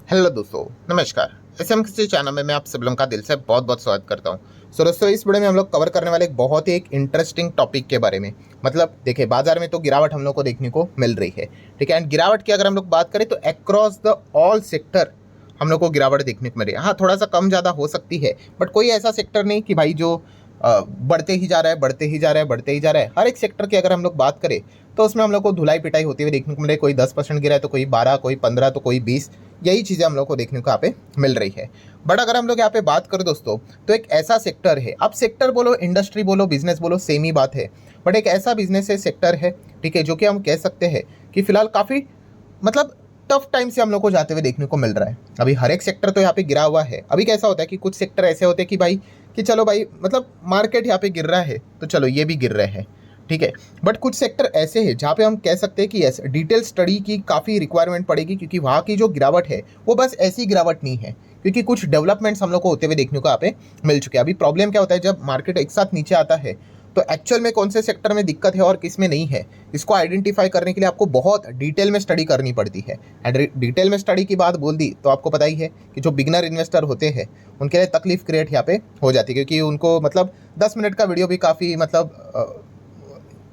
Hello दोस्तों, नमस्कार। SMC channel में मैं आप सब लोगों का दिल से बहुत बहुत स्वागत करता हूं। सो दोस्तों, इस वीडियो में हम लोग कवर करने वाले एक बहुत ही इंटरेस्टिंग टॉपिक के बारे में। मतलब देखिए, बाजार में तो गिरावट हम लोग को देखने को मिल रही है, ठीक है। एंड गिरावट की अगर हम लोग बात करें तो अक्रॉस द ऑल सेक्टर हम लोग को गिरावट देखने को मिल रही है। हाँ, थोड़ा सा कम ज़्यादा हो सकती है, बट कोई ऐसा सेक्टर नहीं कि भाई जो बढ़ते ही जा रहा है, बढ़ते ही जा रहा है, बढ़ते ही जा रहा है। हर एक सेक्टर की अगर हम लोग बात करें तो उसमें हम लोग को धुलाई पिटाई होती हुई देखने को मिल रही है। कोई 10% गिरा है तो कोई 12, कोई 15, तो कोई 20। यही चीज़ें हम लोग को देखने को यहाँ पे मिल रही है। बट अगर हम लोग यहाँ पे बात करें दोस्तों, तो एक ऐसा सेक्टर है, अब सेक्टर बोलो, इंडस्ट्री बोलो, बिजनेस बोलो, सेम ही बात है। बट एक ऐसा बिजनेस है, सेक्टर है, ठीक है, जो कि हम कह सकते हैं कि फिलहाल काफ़ी मतलब टफ टाइम से हम लोग को जाते हुए देखने को मिल रहा है। अभी हर एक सेक्टर तो यहाँ पे गिरा हुआ है। अभी कैसा होता है कि कुछ सेक्टर ऐसे होते हैं कि भाई कि चलो भाई मतलब मार्केट यहाँ पे गिर रहा है तो चलो ये भी गिर रहे हैं, ठीक है। बट कुछ सेक्टर ऐसे हैं जहाँ पे हम कह सकते हैं कि यस, डिटेल स्टडी की काफ़ी रिक्वायरमेंट पड़ेगी, क्योंकि वहाँ की जो गिरावट है वो बस ऐसी गिरावट नहीं है, क्योंकि कुछ डेवलपमेंट्स हम लोग को होते हुए देखने को यहाँ पे मिल चुके हैं। अभी प्रॉब्लम क्या होता है, जब मार्केट एक साथ नीचे आता है तो एक्चुअल में कौन से सेक्टर में दिक्कत है और किस में नहीं है, इसको आइडेंटिफाई करने के लिए आपको बहुत डिटेल में स्टडी करनी पड़ती है। एंड डिटेल में स्टडी की बात बोल दी तो आपको पता ही है कि जो बिगनर इन्वेस्टर होते हैं उनके लिए तकलीफ क्रिएट यहाँ पे हो जाती है, क्योंकि उनको मतलब 10 मिनट का वीडियो भी काफ़ी मतलब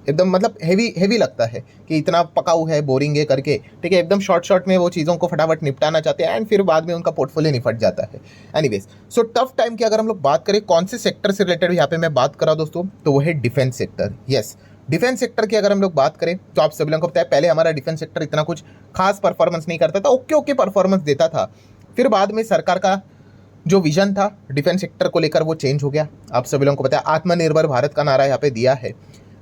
एकदम मतलब हेवी लगता है कि इतना पकाऊ है, बोरिंग है करके, ठीक है। एकदम शॉर्ट में वो चीज़ों को फटाफट निपटाना चाहते हैं एंड फिर बाद में उनका पोर्टफोलियो निपट जाता है। एनीवेज, सो टफ टाइम की अगर हम लोग बात करें कौन से सेक्टर से रिलेटेड यहाँ पे मैं बात कर रहा हूँ दोस्तों, तो वो है defence sector. Yes, defence sector की अगर हम लोग बात करें तो आप सभी लोगों को पता है, पहले हमारा डिफेंस सेक्टर इतना कुछ खास परफॉर्मेंस नहीं करता था, ओके परफॉर्मेंस देता था। फिर बाद में सरकार का जो विजन था डिफेंस सेक्टर को लेकर वो चेंज हो गया। आप सभी लोगों को पता है, आत्मनिर्भर भारत का नारा यहाँ पे दिया है।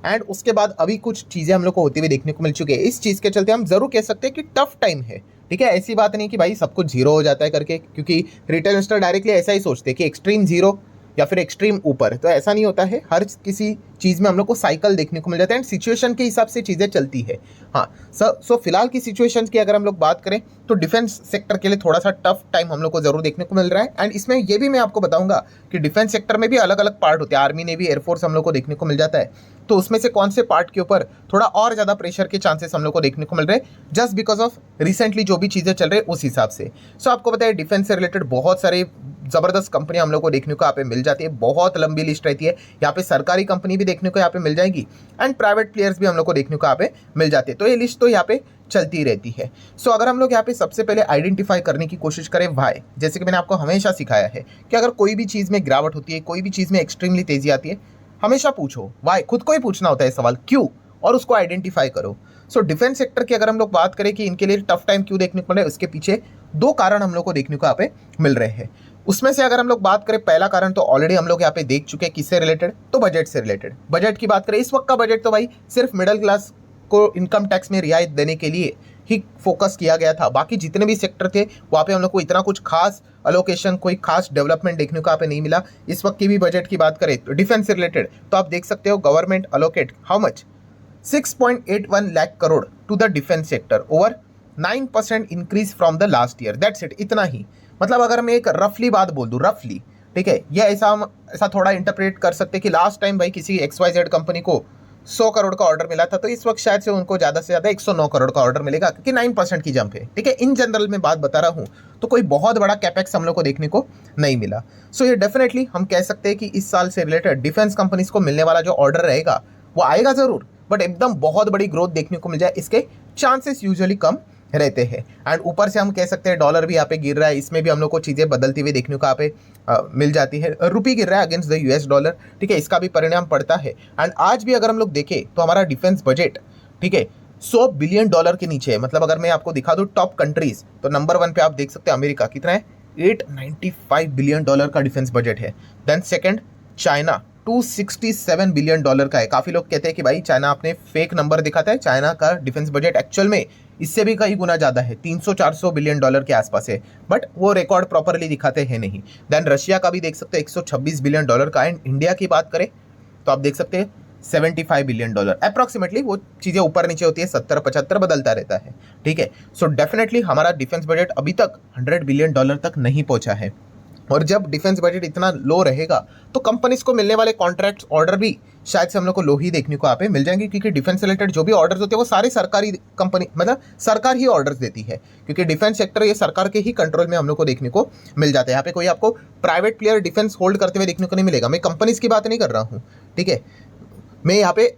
एंड उसके बाद अभी कुछ चीज़ें हम लोग को होती हुई देखने को मिल चुकी है। इस चीज़ के चलते हम जरूर कह सकते हैं कि टफ टाइम है, ठीक है। ऐसी बात नहीं कि भाई सब कुछ जीरो हो जाता है करके, क्योंकि रिटेल इन्वेस्टर डायरेक्टली ऐसा ही सोचते हैं कि एक्सट्रीम जीरो या फिर एक्सट्रीम ऊपर, तो ऐसा नहीं होता है। हर किसी चीज़ में हम लोग को साइकिल देखने को मिल जाता है एंड सिचुएशन के हिसाब से चीज़ें चलती है। हाँ, सो फिलहाल की सिचुएशन की अगर हम लोग बात करें तो डिफेंस सेक्टर के लिए थोड़ा सा टफ टाइम हम लोग को जरूर देखने को मिल रहा है। एंड इसमें ये भी मैं आपको बताऊंगा कि डिफेंस सेक्टर में भी अलग अलग पार्ट होते हैं। आर्मी, नेवी, एयरफोर्स हम लोग को देखने को मिल जाता है, तो उसमें से कौन से पार्ट के ऊपर थोड़ा और ज़्यादा प्रेशर के चांसेस हम लोग को देखने को मिल रहे हैं, जस्ट बिकॉज ऑफ रिसेंटली जो भी चीज़ें चल रही है उस हिसाब से। सो आपको पता है, डिफेंस से रिलेटेड बहुत सारे ज़बरदस्त कंपनियां हम लोग को देखने को यहाँ पे मिल जाती है। बहुत लंबी लिस्ट रहती है यहाँ पे। सरकारी कंपनी भी देखने को यहाँ पे मिल जाएगी एंड प्राइवेट प्लेयर्स भी हम लोग को देखने को यहाँ पे मिल जाते हैं। तो ये लिस्ट तो यहाँ पे चलती रहती है। सो अगर हम लोग यहाँ पे सबसे पहले आइडेंटिफाई करने की कोशिश करें वाई, जैसे कि मैंने आपको हमेशा सिखाया है कि अगर कोई भी चीज़ में गिरावट होती है, कोई भी चीज़ में एक्सट्रीमली तेजी आती है, हमेशा पूछो वाई। खुद को ही पूछना होता है सवाल क्यों, और उसको आइडेंटिफाई करो। सो डिफेंस सेक्टर की अगर हम लोग बात करें कि इनके लिए टफ टाइम क्यों देखने को मिल रहा है, उसके पीछे दो कारण हम लोग को देखने को यहाँ पे मिल रहे हैं। उसमें से अगर हम लोग बात करें, पहला कारण तो ऑलरेडी हम लोग यहाँ पे देख चुके हैं, किससे रिलेटेड, तो बजट से रिलेटेड। बजट की बात करें, इस वक्त का बजट तो भाई सिर्फ मिडिल क्लास को इनकम टैक्स में रियायत देने के लिए ही फोकस किया गया था। बाकी जितने भी सेक्टर थे वहाँ पे हम लोग को इतना कुछ खास अलोकेशन, कोई खास डेवलपमेंट देखने को यहाँ पे नहीं मिला। इस वक्त की भी बजट की बात करें तो डिफेंस से रिलेटेड तो आप देख सकते हो, government allocate how much 6.81 lakh crore to the defence sector, over 9% increase from the last year. That's it, इतना ही। मतलब अगर मैं एक रफली बात बोल दूँ, रफली, ठीक है, ये ऐसा थोड़ा इंटरप्रेट कर सकते हैं कि लास्ट टाइम भाई किसी XYZ कंपनी को 100 करोड़ का ऑर्डर मिला था, तो इस वक्त शायद से उनको ज़्यादा से ज़्यादा 109 करोड़ का ऑर्डर मिलेगा, क्योंकि 9% की जंप है, ठीक है। इन जनरल में बात बता रहा हूँ, तो कोई बहुत बड़ा कैपेक्स हम लोग को देखने को नहीं मिला। सो ये डेफिनेटली हम कह सकते हैं कि इस साल से रिलेटेड डिफेंस कंपनीज को मिलने वाला जो ऑर्डर रहेगा वो आएगा ज़रूर, बट एकदम बहुत बड़ी ग्रोथ देखने को मिल जाए इसके चांसेस यूजुअली कम रहते हैं। एंड ऊपर से हम कह सकते हैं डॉलर भी यहाँ पे गिर रहा है, इसमें भी हम लोग को चीज़ें बदलती हुई देखने को यहाँ पे मिल जाती है। रुपी गिर रहा है अगेंस्ट द US डॉलर, ठीक है, इसका भी परिणाम पड़ता है। एंड आज भी अगर हम लोग देखें तो हमारा डिफेंस बजट, ठीक है, $100 बिलियन के नीचे है। मतलब अगर मैं आपको दिखा दूँ टॉप कंट्रीज, तो नंबर 1 पे आप देख सकते हैं अमेरिका, कितना है, $895 बिलियन का डिफेंस बजट है। देन सेकेंड चाइना, $267 बिलियन का है। काफ़ी लोग कहते हैं कि भाई चाइना आपने फेक नंबर दिखाता है, चाइना का डिफेंस बजट एक्चुअल में इससे भी कई गुना ज़्यादा है, 300-400 बिलियन डॉलर के आसपास है, बट वो रिकॉर्ड प्रॉपरली दिखाते हैं नहीं। देन रशिया का भी देख सकते हैं $126 बिलियन का। एंड इंडिया की बात करें तो आप देख सकते हैं $75 बिलियन अप्रॉक्सीमेटली। वो चीज़ें ऊपर नीचे होती है, 70-75 बदलता रहता है, ठीक है। सो डेफिनेटली हमारा डिफेंस बजट अभी तक $100 बिलियन तक नहीं पहुँचा है। और जब डिफेंस बजट इतना लो रहेगा तो कंपनीज को मिलने वाले कॉन्ट्रैक्ट्स ऑर्डर भी शायद से हम लोग को लो ही देखने को यहाँ पे मिल जाएंगे, क्योंकि डिफेंस रिलेटेड जो भी ऑर्डर्स होते हैं वो सारे सरकारी कंपनी मतलब सरकार ही ऑर्डर्स देती है, क्योंकि डिफेंस सेक्टर ये सरकार के ही कंट्रोल में हम लोग को देखने को मिल जाता है। यहाँ पे कोई आपको प्राइवेट प्लेयर डिफेंस होल्ड करते हुए देखने को नहीं मिलेगा। मैं कंपनीज की बात नहीं कर रहा हूँ, ठीक है, मैं यहाँ पे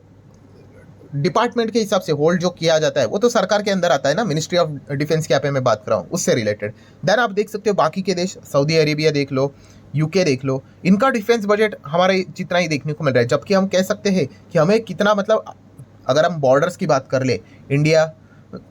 डिपार्टमेंट के हिसाब से होल्ड जो किया जाता है वो तो सरकार के अंदर आता है ना, मिनिस्ट्री ऑफ डिफेंस के यहाँ पे मैं बात कर रहा हूँ उससे रिलेटेड। देन आप देख सकते हो बाकी के देश, सऊदी अरेबिया देख लो, यूके देख लो, इनका डिफेंस बजट हमारे जितना ही देखने को मिल रहा है, जबकि हम कह सकते हैं कि हमें कितना मतलब अगर हम बॉर्डर्स की बात कर ले, इंडिया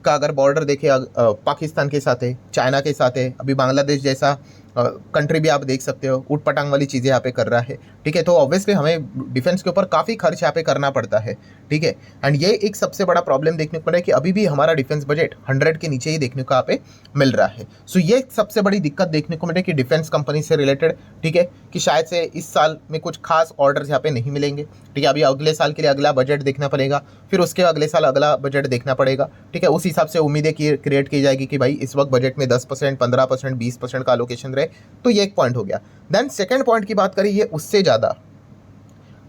का अगर बॉर्डर देखे पाकिस्तान के साथ है, चाइना के साथ है, अभी बांग्लादेश जैसा कंट्री भी आप देख सकते हो ऊट पटांग वाली चीज़ें यहाँ पे कर रहा है, ठीक है। तो ऑब्वियसली हमें डिफेंस के ऊपर काफ़ी खर्च यहाँ पे करना पड़ता है, ठीक है। एंड ये एक सबसे बड़ा प्रॉब्लम देखने को मिल रहा है कि अभी भी हमारा डिफेंस बजट 100 के नीचे ही देखने को यहाँ पे मिल रहा है। सो ये सबसे बड़ी दिक्कत देखने को मिल रही है कि डिफेंस कंपनी से रिलेटेड, ठीक है, कि शायद से इस साल में कुछ खास ऑर्डर्स यहाँ पे नहीं मिलेंगे, ठीक है। अभी अगले साल के लिए अगला बजट देखना पड़ेगा, फिर उसके अगले साल अगला बजट देखना पड़ेगा, ठीक है। उस हिसाब से उम्मीदें क्रिएट की जाएगी कि भाई इस वक्त बजट में 10%, 15%, 20% का एलोकेशन रहे, तो ये एक पॉइंट हो गया। देन सेकंड पॉइंट की बात करें, ये उससे ज़्यादा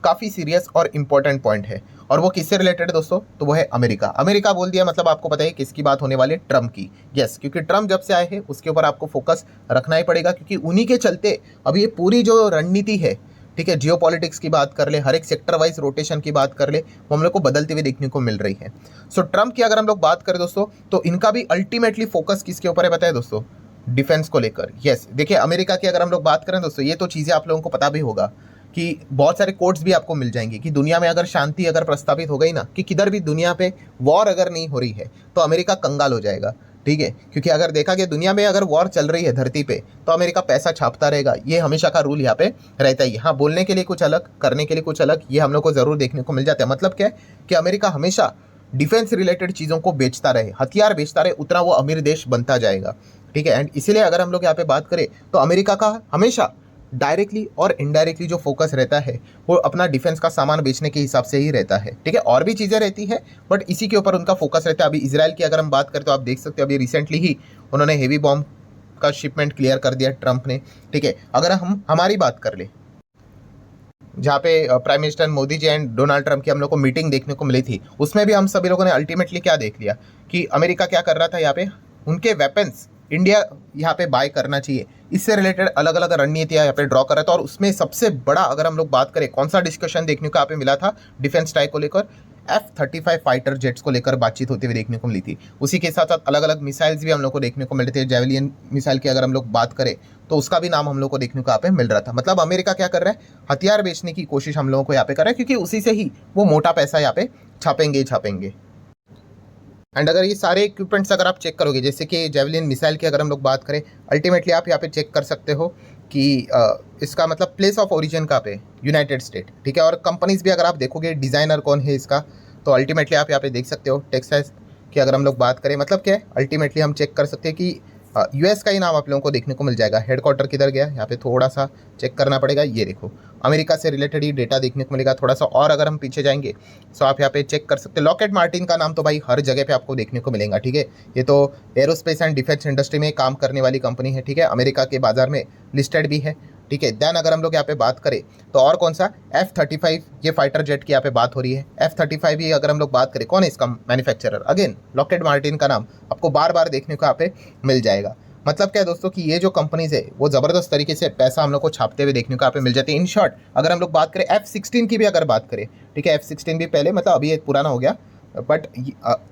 काफ़ी सीरियस और इंपॉर्टेंट पॉइंट है, और वो किससे रिलेटेड है दोस्तों, तो वो है अमेरिका। अमेरिका बोल दिया मतलब आपको पता है किसकी बात होने वाली है, ट्रम्प की। यस, क्योंकि ट्रम्प जब से आए हैं उसके ऊपर आपको फोकस रखना ही पड़ेगा, क्योंकि उन्हीं के चलते अब ये पूरी जो रणनीति है, ठीक है, जियोपॉलिटिक्स की बात कर ले, हर एक सेक्टर वाइज रोटेशन की बात कर ले, वो हम लोग को बदलते हुए देखने को मिल रही है। सो ट्रम्प की अगर हम लोग बात करें दोस्तों, तो इनका भी अल्टीमेटली फोकस किसके ऊपर है बताए दोस्तों, डिफेंस को लेकर। यस, देखिए अमेरिका की अगर हम लोग बात करें दोस्तों, ये तो चीज़ें आप लोगों को पता भी होगा कि बहुत सारे कोड्स भी आपको मिल जाएंगे कि दुनिया में अगर शांति अगर प्रस्तावित हो गई ना, कि किधर भी दुनिया पे वॉर अगर नहीं हो रही है तो अमेरिका कंगाल हो जाएगा, ठीक है। क्योंकि अगर देखा गया दुनिया में अगर वॉर चल रही है धरती पे, तो अमेरिका पैसा छापता रहेगा, ये हमेशा का रूल यहाँ पे रहता ही। हाँ, बोलने के लिए कुछ अलग, करने के लिए कुछ अलग, ये हम लोग को जरूर देखने को मिल जाता है। मतलब क्या है कि अमेरिका हमेशा डिफेंस रिलेटेड चीज़ों को बेचता रहे, हथियार बेचता रहे, उतना वो अमीर देश बनता जाएगा, ठीक है। एंड इसीलिए अगर हम लोग यहाँ पे बात करें तो अमेरिका का हमेशा डायरेक्टली और इनडायरेक्टली जो फोकस रहता है वो अपना डिफेंस का सामान बेचने के हिसाब से ही रहता है, ठीक है। और भी चीज़ें रहती है बट इसी के ऊपर उनका फोकस रहता है। अभी इजराइल की अगर हम बात करें तो आप देख सकते हो अभी रिसेंटली ही उन्होंने हेवी बॉम्ब का शिपमेंट क्लियर कर दिया ट्रंप ने, ठीक है। अगर हम हमारी बात कर ले, जहाँ पे prime minister Modi ji and Donald Trump की हम लोग को मीटिंग देखने को मिली थी, उसमें भी हम सभी लोगों ने अल्टीमेटली क्या देख लिया कि अमेरिका क्या कर रहा था, यहाँ पे उनके वेपन्स इंडिया यहाँ पे बाय करना चाहिए, इससे रिलेटेड अलग अलग रणनीतियाँ यहाँ पे ड्रॉ कर रहा था। और उसमें सबसे बड़ा अगर हम लोग बात करें कौन सा डिस्कशन देखने को यहाँ पे मिला था, डिफेंस टाई को लेकर, F-35 फाइटर जेट्स को लेकर बातचीत होती हुई देखने को मिली थी। उसी के साथ साथ अलग अलग मिसाइल्स भी हम लोग को देखने को मिल रहे थे। जेवलिन मिसाइल की अगर हम लोग बात करें तो उसका भी नाम हम लोग को देखने को यहाँ पे मिल रहा था। मतलब अमेरिका क्या कर रहा है, हथियार बेचने की कोशिश हम लोगों को यहाँ पे कर रहा है, क्योंकि उसी से ही वो मोटा पैसा यहाँ पे छापेंगे। एंड अगर ये सारे इक्विपमेंट्स अगर आप चेक करोगे, जैसे कि जेवलिन मिसाइल की अगर हम लोग बात करें, अल्टीमेटली आप यहाँ पे चेक कर सकते हो कि इसका मतलब प्लेस ऑफ ओरिजिन कहाँ पे, यूनाइटेड स्टेट, ठीक है। और कंपनीज भी अगर आप देखोगे डिज़ाइनर कौन है इसका, तो अल्टीमेटली आप यहाँ पे देख सकते हो टेक्सास की अगर हम लोग बात करें, मतलब क्या है अल्टीमेटली हम चेक कर सकते हैं कि यूएस का ही नाम आप लोगों को देखने को मिल जाएगा। हेडक्वार्टर किधर गया, यहाँ पे थोड़ा सा चेक करना पड़ेगा। ये देखो अमेरिका से रिलेटेड ही डेटा देखने को मिलेगा थोड़ा सा। और अगर हम पीछे जाएंगे तो आप यहाँ पे चेक कर सकते हैं, लॉकहेड मार्टिन का नाम तो भाई हर जगह पे आपको देखने को मिलेगा, ठीक है। ये तो एरोस्पेस एंड डिफेंस इंडस्ट्री में काम करने वाली कंपनी है, ठीक है, अमेरिका के बाजार में लिस्टेड भी है, ठीक है। देन अगर हम लोग यहाँ पे बात करें तो और कौन सा, F-35 ये फाइटर जेट की यहाँ पे बात हो रही है। F-35 ही अगर हम लोग बात करें, कौन है इसका मैन्युफैक्चरर, अगेन लॉकहेड मार्टिन का नाम आपको बार बार देखने को यहाँ पे मिल जाएगा। मतलब क्या है दोस्तों कि ये जो कंपनीज है वो ज़बरदस्त तरीके से पैसा हम लोग को छापते हुए देखने को यहाँ पे मिल जाती है। इन शॉर्ट अगर हम लोग बात करें F-16 की भी अगर बात करें, ठीक है, F-16 भी पहले मतलब अभी ये पुराना हो गया, बट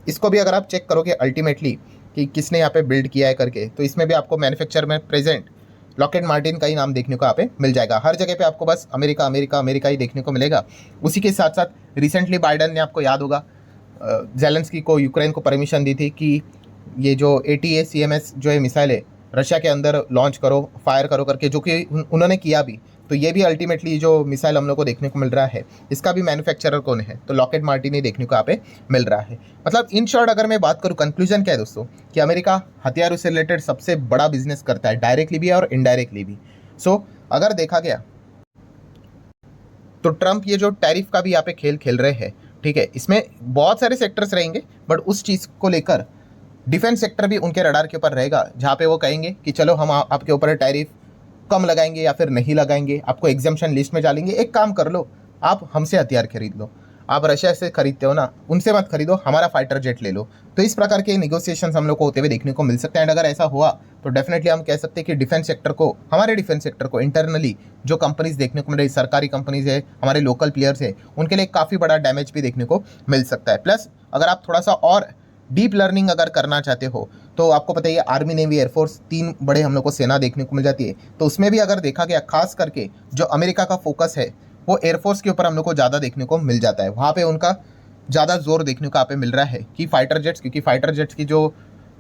इसको भी अगर आप चेक करोगे अल्टीमेटली कि किसने यहाँ पे बिल्ड किया है करके, तो इसमें भी आपको मैन्युफैक्चर में प्रेजेंट लॉकहेड मार्टिन का ही नाम देखने को यहाँ पे मिल जाएगा। हर जगह पे आपको बस अमेरिका अमेरिका अमेरिका ही देखने को मिलेगा। उसी के साथ साथ रिसेंटली बाइडन ने, आपको याद होगा, जेलेंस्की को, यूक्रेन को परमिशन दी थी कि ये जो ATACMS जो है मिसाइल है रशिया के अंदर लॉन्च करो, फायर करो करके, जो कि उन्होंने किया भी। तो ये भी अल्टीमेटली जो मिसाइल हम लोग को देखने को मिल रहा है, इसका भी मैन्युफैक्चरर कौन है, तो लॉकहेड मार्टिन ही देखने को यहाँ पे मिल रहा है। मतलब इन शॉर्ट अगर मैं बात करूँ, कंक्लूजन क्या है दोस्तों कि अमेरिका हथियारों से रिलेटेड सबसे बड़ा बिजनेस करता है, डायरेक्टली भी और इनडायरेक्टली भी। सो अगर देखा गया तो ट्रंप ये जो टैरिफ का भी यहाँ पे खेल खेल रहे हैं, ठीक है, इसमें बहुत सारे सेक्टर्स रहेंगे, बट उस चीज़ को लेकर डिफेंस सेक्टर भी उनके रडार के ऊपर रहेगा, जहाँ पे वो कहेंगे कि चलो हम आपके ऊपर टैरिफ कम लगाएंगे या फिर नहीं लगाएंगे, आपको एग्जाम्शन लिस्ट में डालेंगे। एक काम कर लो, आप हमसे हथियार खरीद लो। आप रशिया से खरीदते हो ना, उनसे मत खरीदो, हमारा फाइटर जेट ले लो। तो इस प्रकार के नेगोशिएशंस हम लोग को होते हुए देखने को मिल सकते हैं। एंड अगर ऐसा हुआ तो डेफिनेटली हम कह सकते हैं कि डिफेंस सेक्टर को, हमारे डिफेंस सेक्टर को इंटरनली जो कंपनीज देखने को मिल रही, सरकारी कंपनीज है, हमारे लोकल प्लेयर्स है, उनके लिए काफ़ी बड़ा डैमेज भी देखने को मिल सकता है। प्लस अगर आप थोड़ा सा और डीप लर्निंग अगर करना चाहते हो तो आपको पता ही है, आर्मी, नेवी, एयरफोर्स, तीन बड़े हम लोग को सेना देखने को मिल जाती है। तो उसमें भी अगर देखा गया, खास करके जो अमेरिका का फोकस है वो एयरफोर्स के ऊपर हम लोग को ज़्यादा देखने को मिल जाता है। वहाँ पे उनका ज़्यादा जोर देखने को यहाँ पे मिल रहा है कि फाइटर जेट्स, क्योंकि फाइटर जेट्स की जो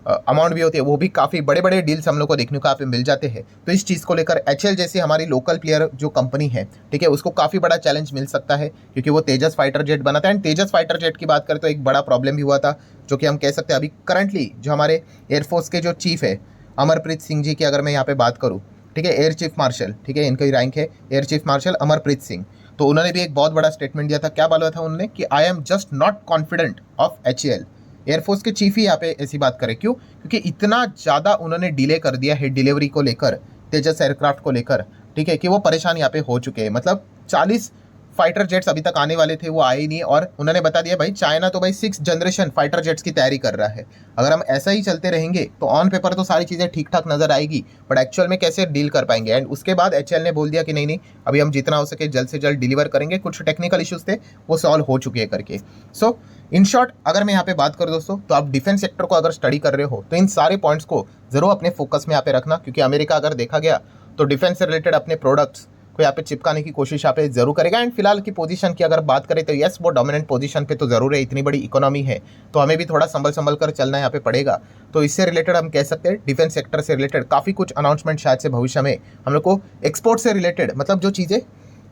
अमाउंट भी होती है वो भी काफ़ी बड़े बड़े डील्स हम लोग को देखने को यहाँ पे मिल जाते हैं। तो इस चीज़ को लेकर एचएल जैसी हमारी लोकल प्लेयर जो कंपनी है, ठीक है, उसको काफ़ी बड़ा चैलेंज मिल सकता है, क्योंकि वो तेजस फाइटर जेट बनाता है। एंड तेजस फाइटर जेट की बात करें तो एक बड़ा प्रॉब्लम भी हुआ था, जो कि हम कह सकते हैं अभी करंटली जो हमारे एयरफोर्स के जो चीफ है अमरप्रीत सिंह जी की अगर मैं यहाँ पे बात करूँ, ठीक है, एयर चीफ मार्शल, ठीक है, इनका रैंक है air chief marshal Amarpreet Singh. तो उन्होंने भी एक बहुत बड़ा स्टेटमेंट दिया था। क्या बोला था उन्होंने कि I am just not confident of HAL. Air force के चीफ ही यहाँ पे ऐसी बात करें, क्यों? क्योंकि इतना ज़्यादा उन्होंने डिले कर दिया है डिलीवरी को लेकर, तेजस एयरक्राफ्ट को लेकर, ठीक है, कि वो परेशान यहाँ पे हो चुके हैं। मतलब 40 फाइटर जेट्स अभी तक आने वाले थे, वो आए ही नहीं। और उन्होंने बता दिया भाई चाइना तो भाई 6th जनरेशन फाइटर जेट्स की तैयारी कर रहा है। अगर हम ऐसा ही चलते रहेंगे तो ऑन पेपर तो सारी चीज़ें ठीक ठाक नजर आएगी, बट एक्चुअल में कैसे डील कर पाएंगे। एंड उसके बाद एचएएल ने बोल दिया कि नहीं नहीं, अभी हम जितना हो सके जल्द से जल्द डिलीवर करेंगे, कुछ टेक्निकल इश्यूज थे वो सॉल्व हो चुके हैं करके। सो इन शॉर्ट अगर मैं यहाँ पे बात करूँ दोस्तों, तो आप डिफेंस सेक्टर को अगर स्टडी कर रहे हो तो इन सारे पॉइंट्स को जरूर अपने फोकस में यहाँ पे रखना, क्योंकि अमेरिका अगर देखा गया तो डिफेंस से रिलेटेड अपने प्रोडक्ट्स को यहाँ पे चिपकाने की कोशिश यहाँ पे जरूर करेगा। एंड फिलहाल की पोजीशन की अगर बात करें तो यस, वो डोमिनेंट पोजीशन पे तो जरूर है, इतनी बड़ी इकोनॉमी है तो हमें भी थोड़ा संभल कर चलना यहाँ पे पड़ेगा। तो इससे रिलेटेड हम कह सकते हैं डिफेंस सेक्टर से रिलेटेड काफ़ी कुछ अनाउंसमेंट शायद से भविष्य में हम लोग को एक्सपोर्ट से रिलेटेड, मतलब जो चीज़ें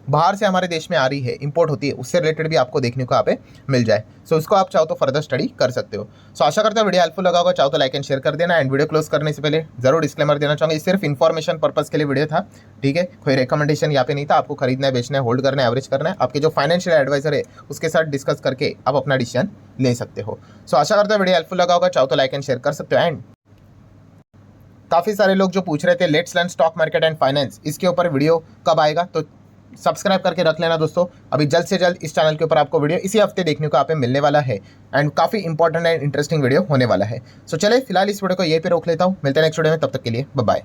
बाहर से हमारे देश में आ रही है, इंपोर्ट होती है, उससे रिलेटेड भी आपको देखने को यहाँ पे मिल जाए। सो उसको आप चाहो तो फर्दर स्टडी कर सकते हो। सो आशा करता हूँ वीडियो हेल्पफुल लगा होगा, चाहो तो लाइक एंड शेयर कर देना। एंड वीडियो क्लोज करने से पहले जरूर डिस्क्लेमर देना चाहूँगा, सिर्फ इन्फॉर्मेशन पर्पस के लिए वीडियो था, ठीक है, कोई रिकमेंडेशन यहाँ पे नहीं था। आपको खरीदना है, बेचना है, होल्ड करना है, एवरेज करना है, आपके जो फाइनेंशियल एडवाइजर है उसके साथ डिस्कस करके आप अपना डिसीजन ले सकते हो। सो आशा करता हूँ वीडियो हेल्पफुल लगा होगा, चाहो तो लाइक एंड शेयर कर सकते हो। एंड काफ़ी सारे लोग जो पूछ रहे थे let's learn stock market and finance, इसके ऊपर वीडियो कब आएगा, तो सब्सक्राइब करके रख लेना दोस्तों। अभी जल्द से जल्द इस चैनल के ऊपर आपको वीडियो इसी हफ्ते देखने को यहाँ पे मिलने वाला है। एंड काफ़ी इंपॉर्टेंट एंड इंटरेस्टिंग वीडियो होने वाला है। सो चले फिलहाल इस वीडियो को यहीं पे रोक लेता हूँ, मिलते हैं नेक्स्ट वीडियो में, तब तक के लिए बाय बाय।